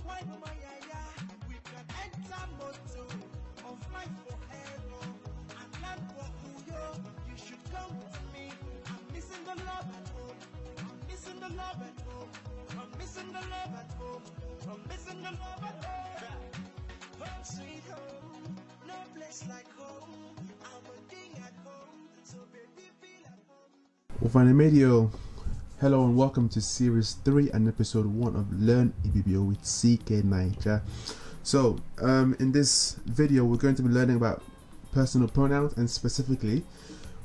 We can enter motto of life forever and learn for Uyo. You should come with me. I'm missing the love at home. I'm missing the love at home. I'm missing the love at home. I'm missing the love at home. Home sweet home. No place like home. I'm a king at home. So baby feel at home. Ufanimedio. Hello and welcome to series 3 and episode 1 of Learn Ibibio with CKnaija. So in this video we're going to be learning about personal pronouns, and specifically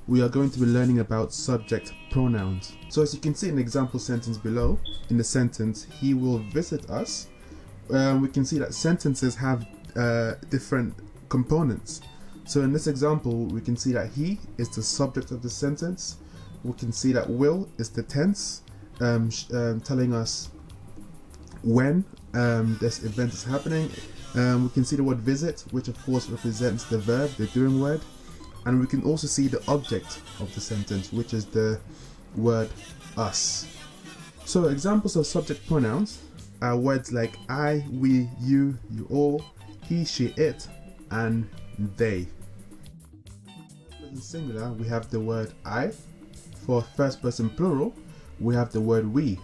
we are going to be learning about subject pronouns. So as you can see in the example sentence below, in the sentence he will visit us, we can see that sentences have different components. So in this example we can see that he is the subject of the sentence. We can see that will is the tense, telling us when this event is happening. We can see the word visit, which of course represents the verb, the doing word, and we can also see the object of the sentence, which is the word us. So examples of subject pronouns are words like I, we, you, you all, he, she, it, and they. In singular we have the word I. For first person plural, we have the word we,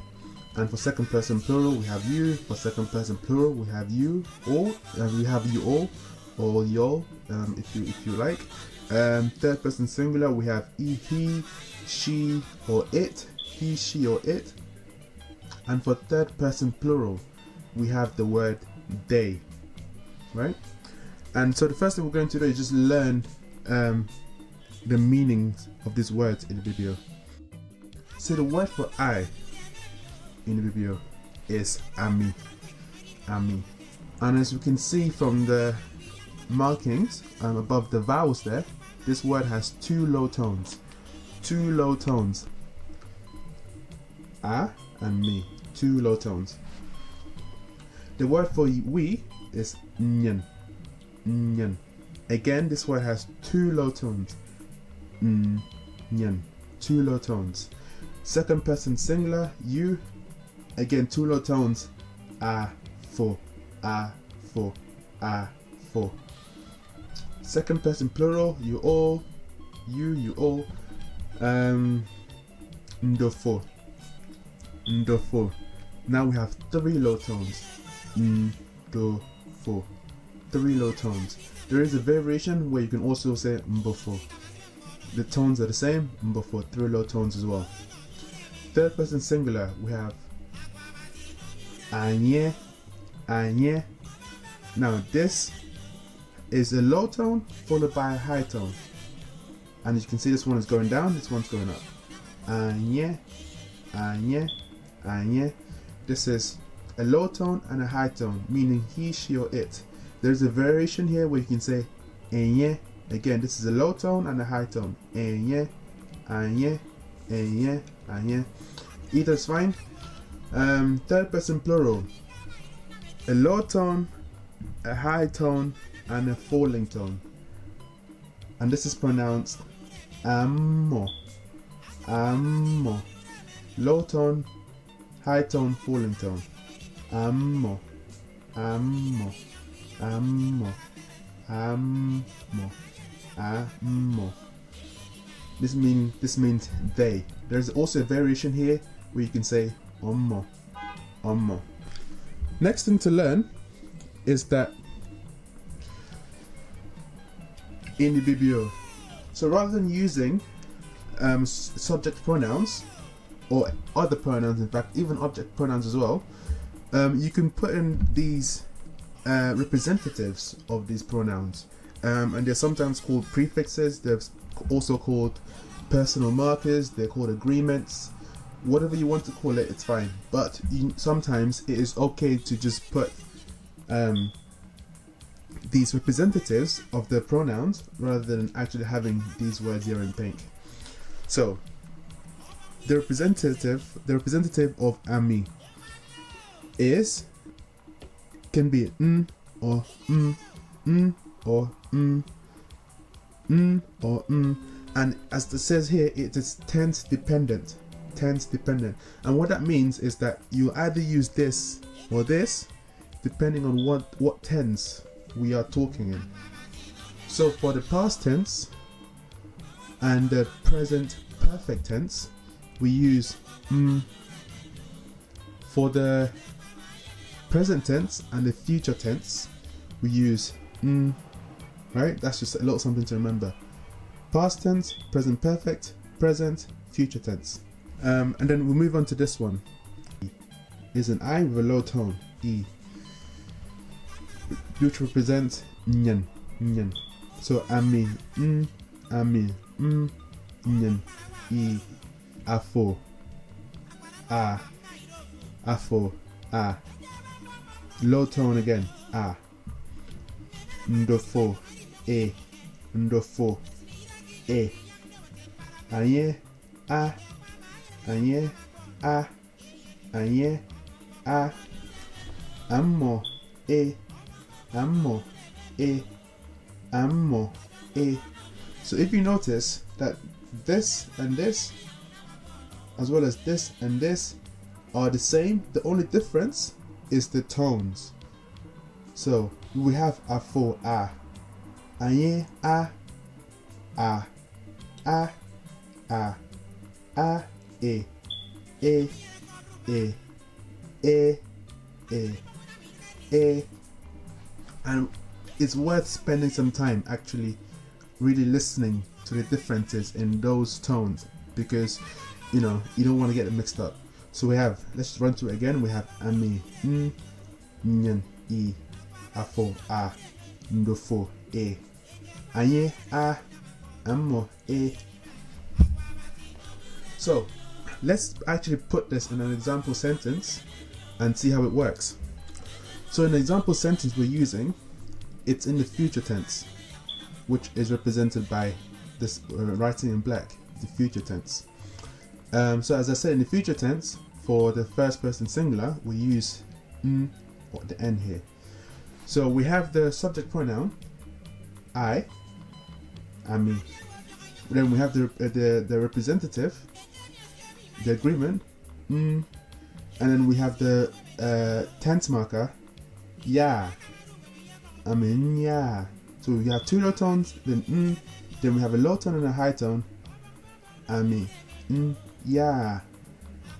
and for second person plural, we have you. For second person plural, we have you all. We have you all, or y'all, if you like. Third person singular, we have he, she, or it. He, she, or it. And for third person plural, we have the word they. Right? And so the first thing we're going to do is just learn the meanings of these words in the video. So the word for I in the video is ami, ami, and as we can see from the markings above the vowels there, this word has two low tones, a and me, two low tones. The word for we is nyan, nyan. Again, this word has two low tones, nyan, two low tones. Second person singular, you, again two low tones, a, for, a, for, a, for. Second person plural, you all, you all, ndofo, ndofo. Now we have three low tones, ndofo, three low tones. There is a variation where you can also say mbofo. The tones are the same, mbofo, three low tones as well. Third person singular, we have anye, anye. Now this is a low tone followed by a high tone, and as you can see, this one is going down, this one's going up. Anye, anye, anye. This is a low tone and a high tone, meaning he, she, or it. There's a variation here where you can say enye. Again, this is a low tone and a high tone. Enye, anye, enye, anye. Either is fine. Third person plural, a low tone, a high tone, and a falling tone, and this is pronounced ammo, ammo. Low tone, high tone, falling tone, ammo, ammo, ammo, ammo, ammo. This means they. There's also a variation here where you can say ommo, ommo. Next thing to learn is that in the ibibio. So rather than using subject pronouns or other pronouns, in fact even object pronouns as well, you can put in these representatives of these pronouns, and they're sometimes called prefixes. They're also called personal markers. They're called agreements. Whatever you want to call it, it's fine. But sometimes it is okay to just put these representatives of the pronouns rather than actually having these words here in pink. So the representative of ami can be or or or and as it says here, it is tense dependent. And what that means is that you either use this or this depending on what tense we are talking in. So for the past tense and the present perfect tense, we use For the present tense and the future tense, we use right? That's just a little something to remember. Past tense, present perfect, present, future tense. And then we'll move on to this one. Is an I with a low tone, E, which represents nyan, nyan. So ami, nyan, E, afo, afo, low tone again, ndofo, ndofo, anye, anye, anye, ammo, ammo, ammo, So if you notice that this and this, as well as this and this, are the same, the only difference is the tones. So we have afo, anye, and it's worth spending some time actually really listening to the differences in those tones, because you don't want to get them mixed up. So we have, let's just run through it again. We have ami, nyan, e, afo, ndofo, anye, ammo, So let's actually put this in an example sentence and see how it works. So in the example sentence we're using, it's in the future tense, which is represented by this writing in black, the future tense. So as I said, in the future tense, for the first person singular, we use or the N here. So we have the subject pronoun, I, ami. Then we have the representative, the agreement, and then we have the tense marker, ya, I mean, ya. So we have two low tones, then we have a low tone and a high tone, I mean, ya.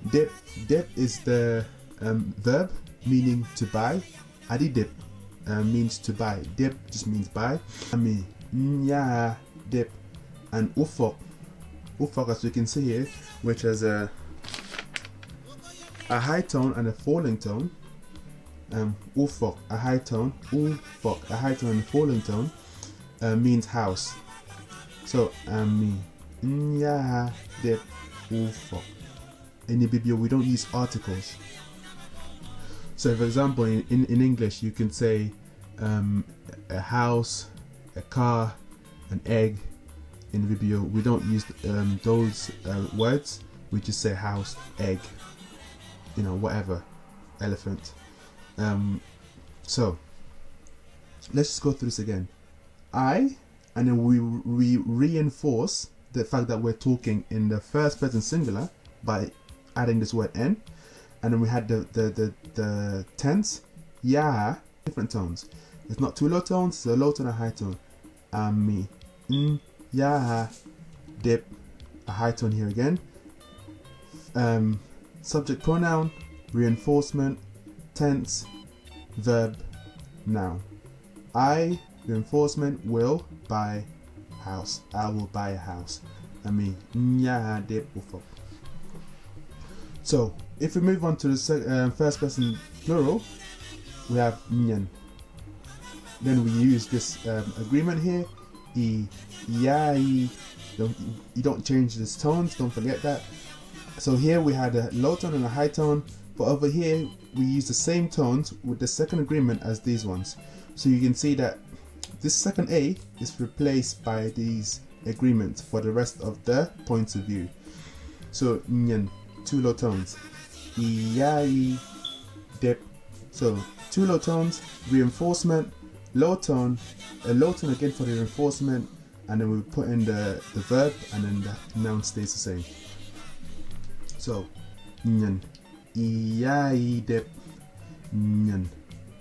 Dip, dip is the verb meaning to buy. Adi dip means to buy. Dip just means buy. I mean, ya, dip. And ufok, as you can see here, which has a high tone and a falling tone. Ufok, a high tone. Ufok, a high tone and a falling tone, means house. So ya, dip, ufok. In Ibibio, we don't use articles. So for example, in English, you can say a house, a car, an egg. In Ibibio, we don't use those words. We just say house, egg, whatever, elephant. So let's just go through this again. I, and then we reinforce the fact that we're talking in the first person singular by adding this word n, and then we had the tense, ya, different tones. It's not two low tones, it's a low tone and a high tone. Ami, ya, dip, a high tone here again. Subject pronoun, reinforcement, tense, verb, noun. I, reinforcement, will buy house. I will buy a house. Ami, ya, dip, ufok. So if we move on to the first person plural, we have nyan. Then we use this agreement here, e, ya, e. You don't change these tones, don't forget that. So here we had a low tone and a high tone, but over here we use the same tones with the second agreement as these ones. So you can see that this second A is replaced by these agreements for the rest of the points of view. So nyan, two low tones, e, dip. So two low tones, reinforcement, low tone, a low tone again for the reinforcement, and then we put in the verb, and then the noun stays the same. So nyan, e, dip, nyan.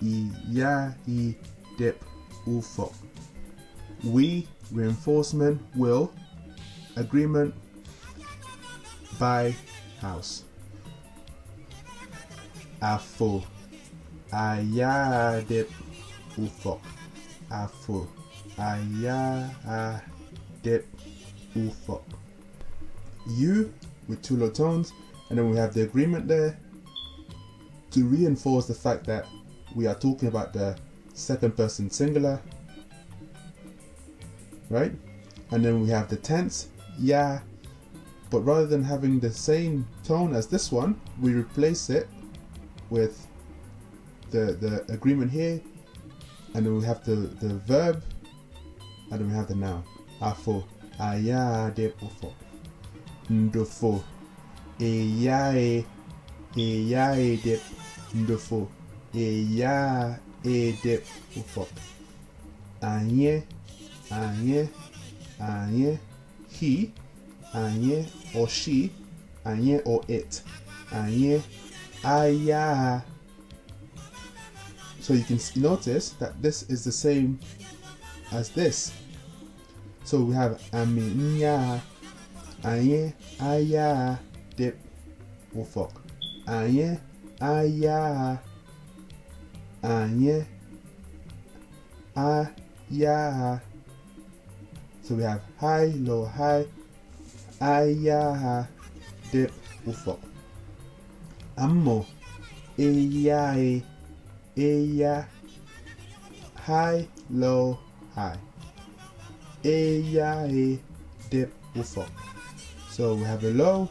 iya, he, dip, ufok. We, reinforcement, will, agreement, buy, house. Afo, aya, dip, ufok. Afo, aya, dip, ufok. You, with two low tones, and then we have the agreement there to reinforce the fact that we are talking about the second person singular, right? And then we have the tense, yeah, but rather than having the same tone as this one, we replace it with the agreement here, and then we have the verb, and then we have the noun. Afo, aya, de, ufo. Ndofo, eyae, dip, ndofo, dip, ufok. Anye, he, anye or she, anye or it, anye, aya. So you can notice that this is the same as this. So we have aminya, anye, aya, dip, ufok. Anye, aya, anye, aya. So we have high, low, high, aya, dip, ufok. Ammo, eya, high, low, high. Eya, dip, ufok. So we have a low,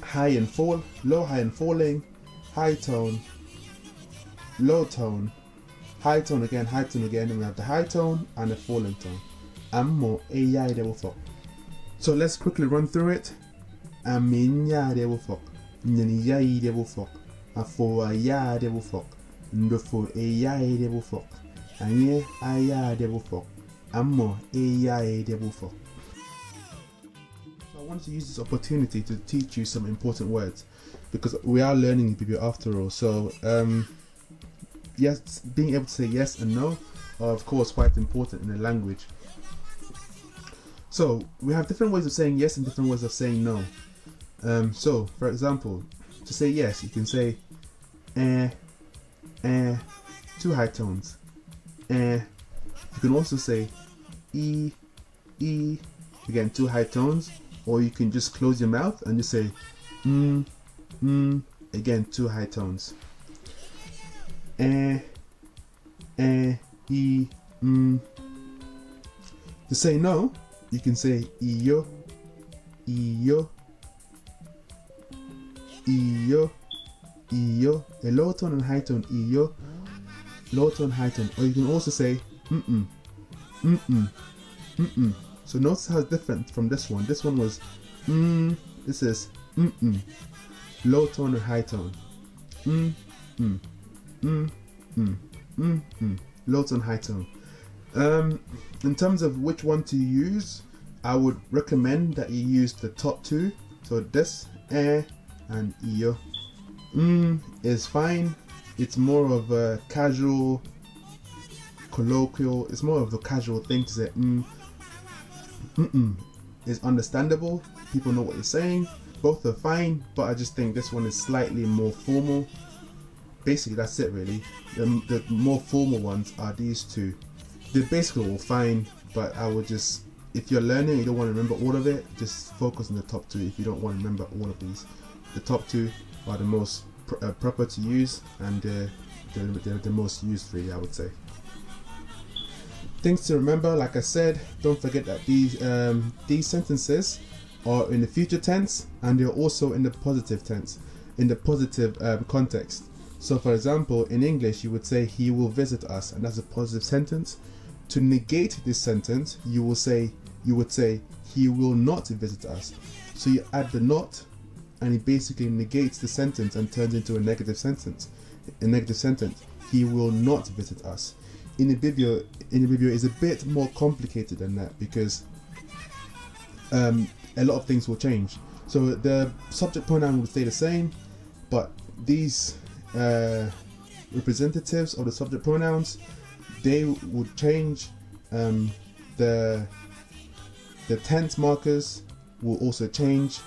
high and fall, low, high and falling, high tone, low tone, high tone again, and we have the high tone and the falling tone. Ammo, eya, dip, ufok. So let's quickly run through it. Aminya, dip, ufok. Nyaniya, dip, ufok. Afo, aya, dip, ufok. Ndofo, eya, dip, ufok. Anye, aya, dip, ufok. Ammo, eya, dip, ufok. I wanted to use this opportunity to teach you some important words because we are learning ibibio after all. So yes, being able to say yes and no are of course quite important in a language. So we have different ways of saying yes and different ways of saying no. So for example, to say yes, you can say two high tones. You can also say e, again two high tones. Or you can just close your mouth and just say again two high tones. E, To say no, you can say iyo, a low tone and high tone, iyo, low tone, high tone. Or you can also say So notice how it's different from this one. This one was this is low tone and high tone. Low tone, high tone. In terms of which one to use, I would recommend that you use the top two. So this and iyo. Is fine. It's more of a casual, colloquial. It's more of a casual thing to say. Is understandable. People know what you're saying. Both are fine, but I just think this one is slightly more formal. Basically, that's it really. The more formal ones are these two. They're basically all fine, but I would just, if you're learning and you don't want to remember all of it, just focus on the top two if you don't want to remember all of these. The top two are the most proper to use, and they're the most used really, I would say. Things to remember, like I said, don't forget that these sentences are in the future tense and they're also in the positive tense, in the positive context. So for example, in English you would say he will visit us, and that's a positive sentence. To negate this sentence, you would say he will not visit us. So you add the not, and it basically negates the sentence and turns into a negative sentence. He will not visit us. In ibibio is a bit more complicated than that, because a lot of things will change. So the subject pronoun will stay the same, but these representatives of the subject pronouns, they would change. The tense markers will also change.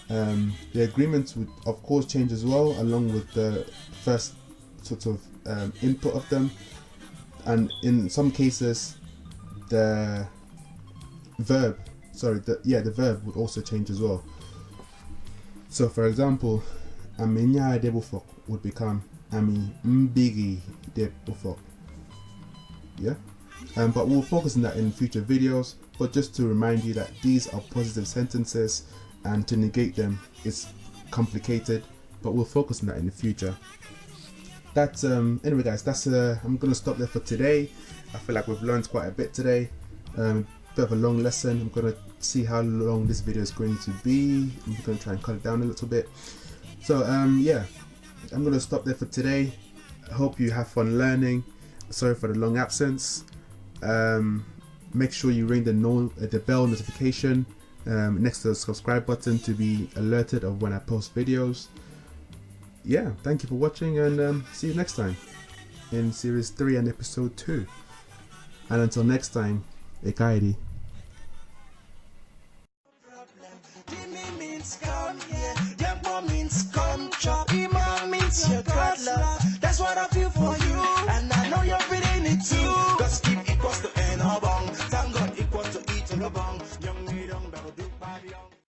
The agreements would of course change as well, along with the first sort of input of them, and in some cases the verb would also change as well. So for example, amenya debufok would become ami mbigi debufok. Yeah. But we'll focus on that in future videos. But just to remind you that these are positive sentences, and to negate them is complicated, but we'll focus on that in the future. That's anyway guys, that's I'm gonna stop there for today. I feel like we've learned quite a bit today. Bit of a long lesson. I'm gonna see how long this video is going to be. I'm gonna try and cut it down a little bit. So yeah, I'm gonna stop there for today. I hope you have fun learning. Sorry for the long absence. Make sure you ring the bell notification next to the subscribe button to be alerted of when I post videos. Yeah, thank you for watching, and see you next time in series 3 and episode 2. And until next time, CK.Naija.